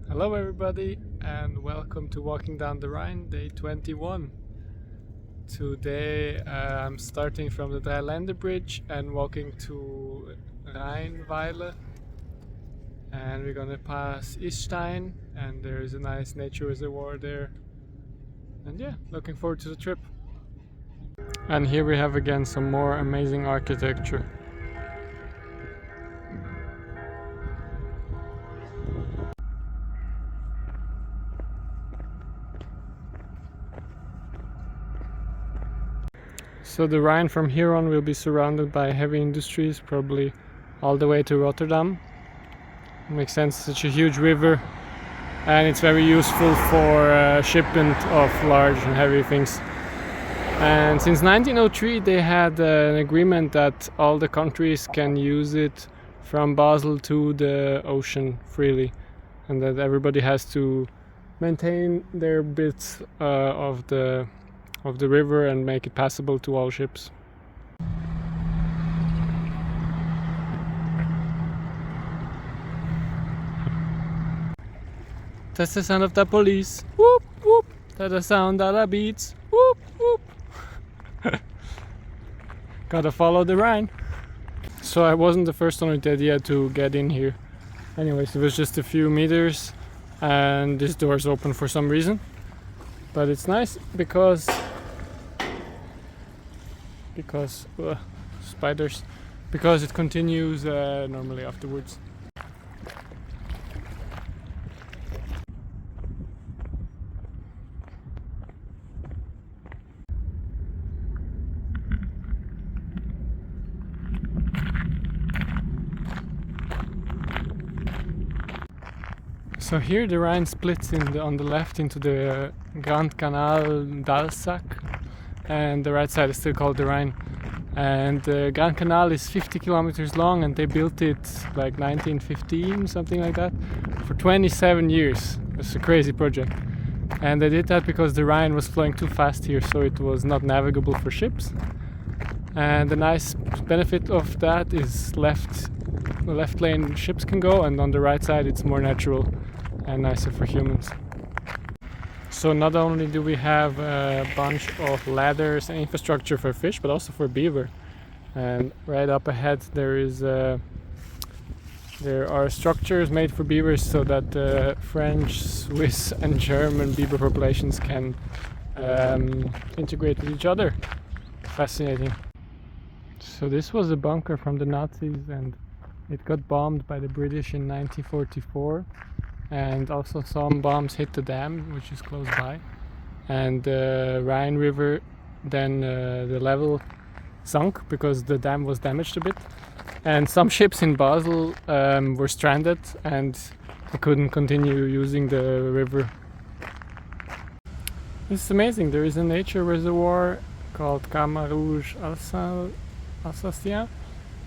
Hello everybody and welcome to Walking Down the Rhine, day 21. Today I'm starting from the Dreiländerbridge Bridge and walking to Rhine, and we're gonna pass Istein, and there is a nice nature reservoir there. And yeah, looking forward to the trip. And here we have again some more amazing architecture. So the Rhine from here on will be surrounded by heavy industries, probably all the way to Rotterdam. It makes sense, such a huge river, and it's very useful for shipment of large and heavy things. And since 1903 they had an agreement that all the countries can use it from Basel to the ocean freely, and that everybody has to maintain their bits of the river and make it passable to all ships. That's the sound of the police. Whoop whoop. That's the sound of the beats. Whoop whoop. Gotta follow the Rhine. So I wasn't the first one with the idea to get in here. Anyways, it was just a few meters and this door's open for some reason. But it's nice because spiders, because it continues normally afterwards. So here the Rhine splits on the left into the Grand Canal d'Alsace, and the right side is still called the Rhine. And the Grand Canal is 50 kilometers long, and they built it like 1915, something like that, for 27 years. It's a crazy project. And they did that because the Rhine was flowing too fast here, so it was not navigable for ships. And the nice benefit of that is the left lane ships can go, and on the right side it's more natural and nicer for humans. So not only do we have a bunch of ladders and infrastructure for fish, but also for beaver. And right up ahead there are structures made for beavers so that the French, Swiss and German beaver populations can integrate with each other. Fascinating. So this was a bunker from the Nazis, and it got bombed by the British in 1944. And also some bombs hit the dam, which is close by, and the Rhine River, then the level sunk because the dam was damaged a bit, and some ships in Basel were stranded and they couldn't continue using the river. It's amazing. There is a nature reservoir called Camargue Alsacien.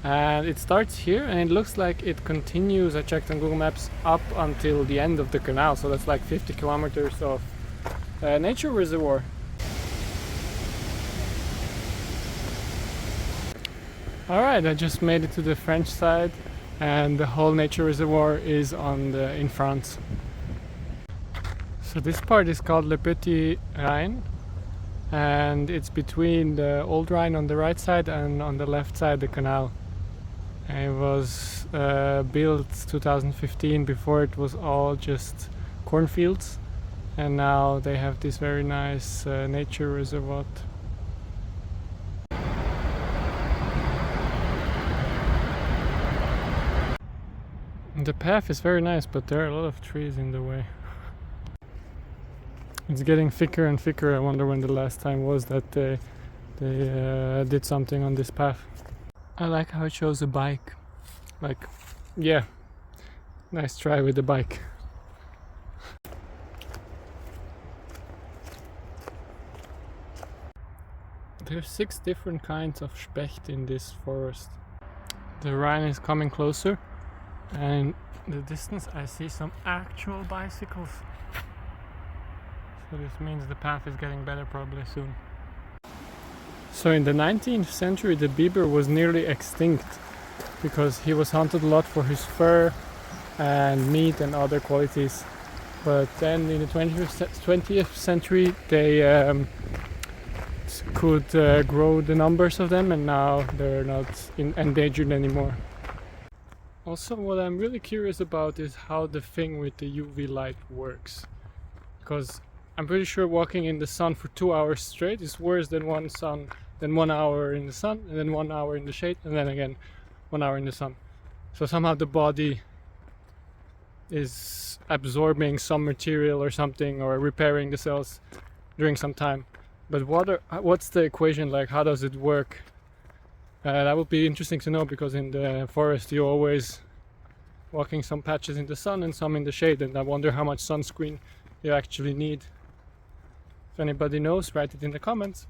And it starts here, and it looks like it continues, I checked on Google Maps, up until the end of the canal, so that's like 50 kilometers of nature reservoir. Alright, I just made it to the French side, and the whole nature reservoir is in France. So this part is called Le Petit Rhine, and it's between the old Rhine on the right side and on the left side the canal. It was built 2015. Before it was all just cornfields, and now they have this very nice nature reservoir. The path is very nice, but there are a lot of trees in the way. It's getting thicker and thicker. I wonder when the last time was that they did something on this path. I like how it shows a bike. Like, yeah, nice try with the bike. There's 6 different kinds of specht in this forest. The Rhine is coming closer, and in the distance I see some actual bicycles. So this means the path is getting better probably soon. So in the 19th century the beaver was nearly extinct because he was hunted a lot for his fur and meat and other qualities. but then in the 20th century they could grow the numbers of them, and now they're not endangered anymore. Also, what I'm really curious about is how the thing with the UV light works, because I'm pretty sure walking in the sun for 2 hours straight is worse than 1 hour in the sun, and then 1 hour in the shade, and then again 1 hour in the sun. So somehow the body is absorbing some material or something, or repairing the cells during some time. But what's the equation like? How does it work? That would be interesting to know, because in the forest you're always walking some patches in the sun and some in the shade, and I wonder how much sunscreen you actually need. If anybody knows, write it in the comments.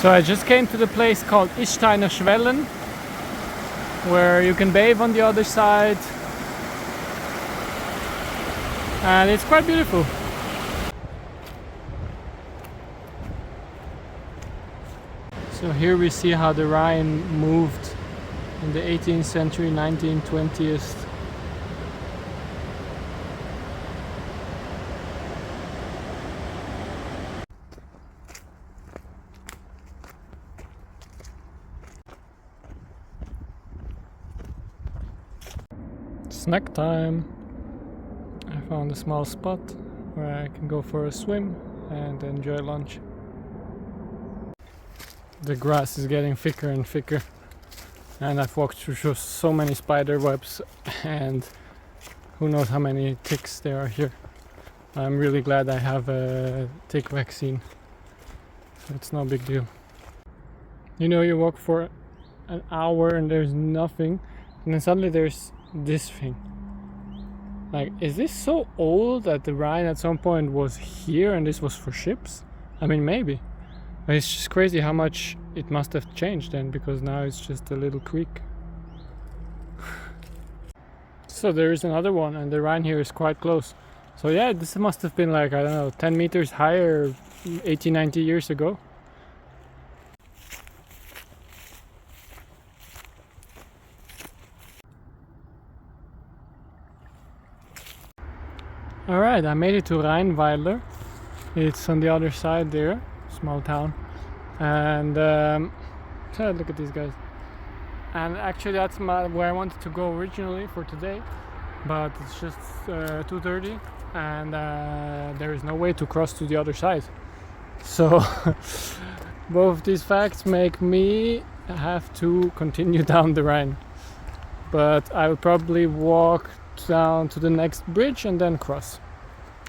So I just came to the place called Isteiner Schwellen, where you can bathe on the other side, and it's quite beautiful. So here we see how the Rhine moved in the 18th century, 19th, 20th. Snack time! I found a small spot where I can go for a swim and enjoy lunch. The grass is getting thicker and thicker, and I've walked through so many spider webs, and who knows how many ticks there are here. I'm really glad I have a tick vaccine, so it's no big deal. You know, you walk for an hour and there's nothing, and then suddenly there's this thing. Like, is this so old that the Rhine at some point was here and this was for ships? I mean, maybe. But it's just crazy how much it must have changed then, because now it's just a little creek. So there is another one, and the Rhine here is quite close. So yeah, this must have been like, I don't know, 10 meters higher 80, 90 years ago. Alright, I made it to Rheinweiler. It's on the other side there, small town. And look at these guys. And actually that's where I wanted to go originally for today. But it's just 2:30 and there is no way to cross to the other side. So both these facts make me have to continue down the Rhine. But I will probably walk down to the next bridge and then cross.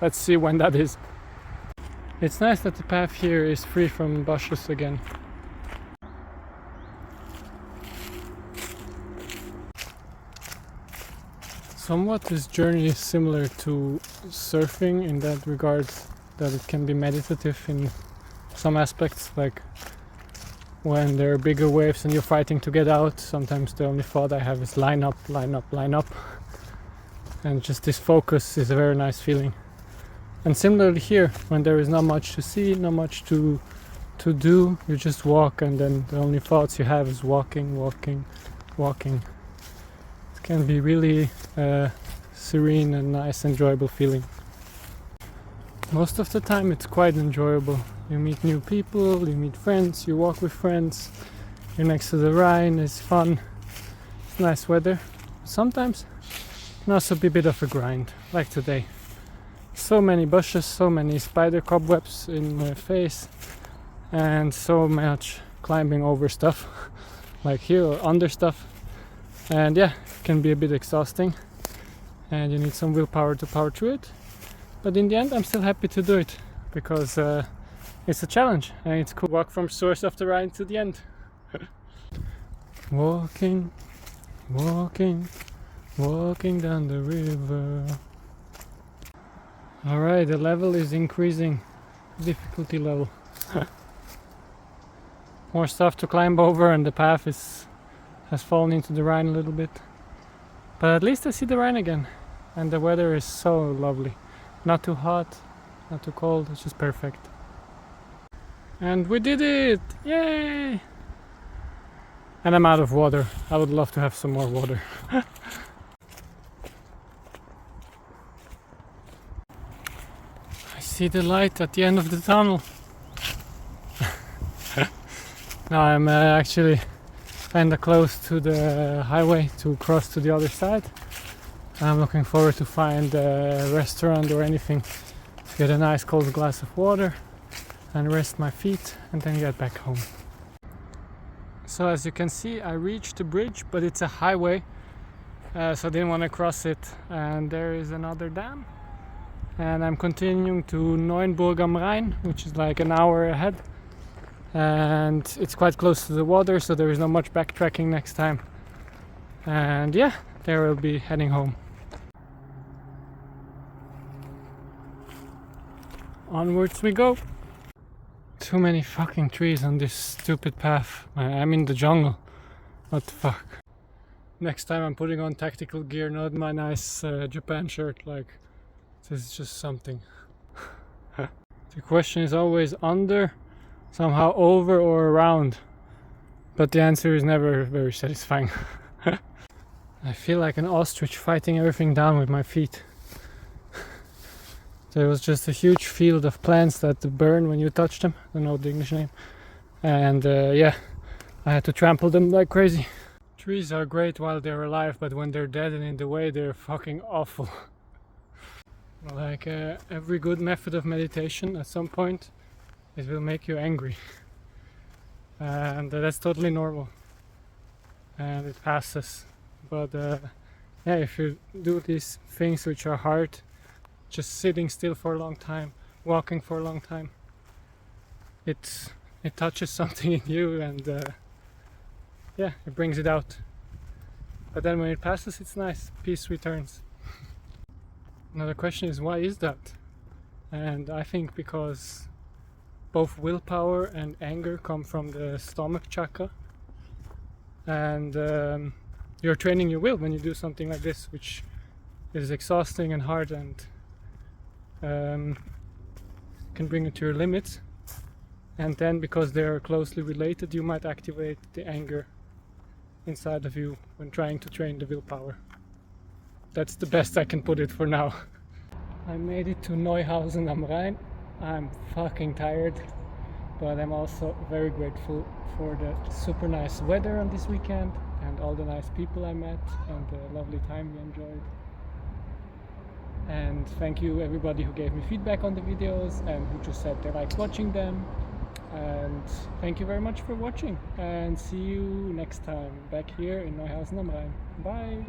Let's see when that is. It's nice that the path here is free from bushes again. Somewhat this journey is similar to surfing in that regard, that it can be meditative in some aspects, like when there are bigger waves and you're fighting to get out. Sometimes the only thought I have is line up, line up, line up. And just this focus is a very nice feeling. And similarly here, when there is not much to see, not much to do, you just walk, and then the only thoughts you have is walking, walking, walking. It can be really serene and nice, enjoyable feeling. Most of the time it's quite enjoyable. You meet new people, you meet friends, you walk with friends, you're next to the Rhine, it's fun, it's nice weather. Sometimes it can also be a bit of a grind, like today. So many bushes, so many spider cobwebs in my face, and so much climbing over stuff, like here or under stuff. And yeah, it can be a bit exhausting, and you need some willpower to power through it. But in the end, I'm still happy to do it, because it's a challenge, and it's cool. Walk from source of the Rhine to the end. Walking, walking, walking down the river. Alright, the level is increasing, difficulty level. More stuff to climb over, and the path has fallen into the Rhine a little bit. But at least I see the Rhine again, and the weather is so lovely. Not too hot, not too cold, it's just perfect. And we did it! Yay! And I'm out of water. I would love to have some more water. see the light at the end of the tunnel. Now I'm actually kinda close to the highway to cross to the other side. I'm looking forward to find a restaurant or anything to get a nice cold glass of water and rest my feet and then get back home. So as you can see, I reached the bridge, but it's a highway, so I didn't want to cross it. And there is another dam, and I'm continuing to Neuenburg am Rhein, which is like an hour ahead, and it's quite close to the water, so there is not much backtracking next time. And yeah, there we'll be heading home. Onwards we go. Too many fucking trees on this stupid path. I'm in the jungle. What the fuck? Next time I'm putting on tactical gear, not my nice Japan shirt. Like, this is just something. The question is always under, somehow over or around. But the answer is never very satisfying. I feel like an ostrich fighting everything down with my feet. There was just a huge field of plants that burn when you touch them. I don't know the English name. And yeah, I had to trample them like crazy. Trees are great while they're alive, but when they're dead and in the way, they're fucking awful. Like every good method of meditation, at some point, it will make you angry. And that's totally normal. And it passes. But yeah, if you do these things which are hard, just sitting still for a long time, walking for a long time, it touches something in you, and yeah, it brings it out. But then when it passes, it's nice, peace returns. Another question is, why is that? And I think because both willpower and anger come from the stomach chakra, and you're training your will when you do something like this, which is exhausting and hard, and can bring you to your limits. And then, because they are closely related, you might activate the anger inside of you when trying to train the willpower. That's the best I can put it for now. I made it to Neuhausen am Rhein. I'm fucking tired, but I'm also very grateful for the super nice weather on this weekend and all the nice people I met and the lovely time we enjoyed. And thank you everybody who gave me feedback on the videos and who just said they liked watching them. And thank you very much for watching, and see you next time back here in Neuhausen am Rhein. Bye!